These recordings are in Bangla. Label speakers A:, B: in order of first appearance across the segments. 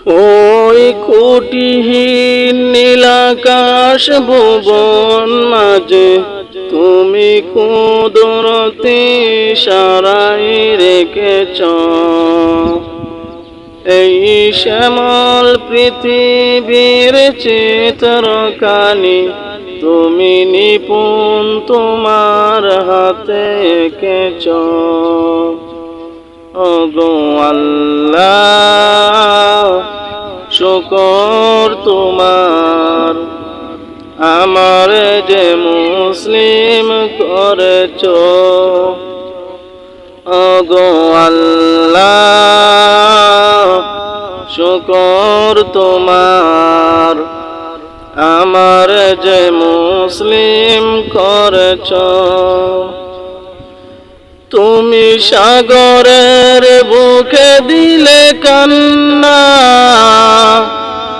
A: ওই কোটিহীন নীলাকাশ ভুবন মাঝে তুমি কুদরতি সারাই রেখেছ। এই শ্যামল পৃথিবীর চিত্রখানি তুমি নিপুণ তোমার হাতে এঁকেছ। ওগো আল্লাহ, শুকর তোমার, আমার যে মুসলিম করেছ। ওগো আল্লাহ, শুকর তোমার, আমার যে মুসলিম করেছ। তুমি সাগরের বুকে দিলে কান্না,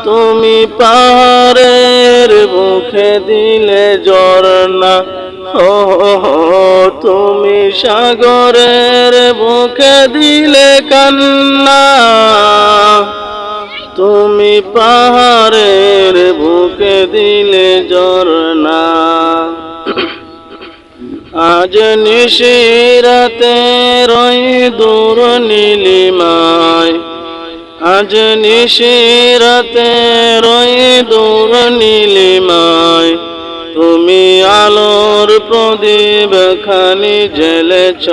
A: তুমি পাহাড়ের বুকে দিলে ঝরনা। ও তুমি সাগরের বুকে দিলে কান্না, তুমি পাহাড়ের বুকে দিলে ঝরনা। আজ নিশিরাতে রই দূর নীলিমায়, আজ নিশিরাতে রই দূর নীলিমায়, তুমি আলোর প্রদীপ খানি জ্বেলেছ।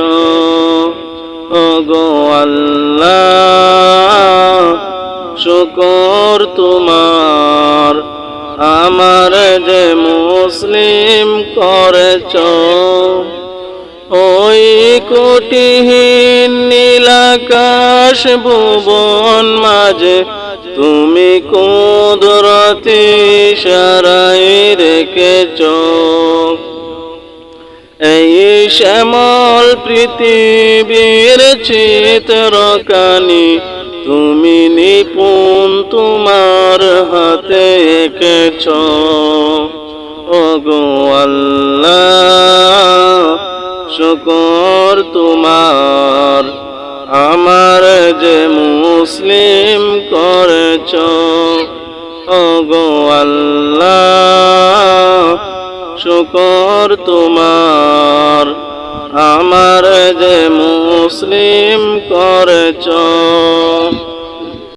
A: ওগো আল্লাহ, শুকর তোমার, আমার যে মুসলিম করেছ। ওই কোটিহীন নীলাকাশ ভুবন মাঝে তুমি কুদরতি সারাই রেখেছ। এই শ্যামল পৃথিবীর চিত্রখানি তুমি নিপুণ তোমার হাতে এঁকেছ। ওগো আল্লাহ, শুকর তোমার, আমার যে মুসলিম করেছ। ওগো আল্লাহ, শুকর তোমার, আমার যে মুসলিম করেছ।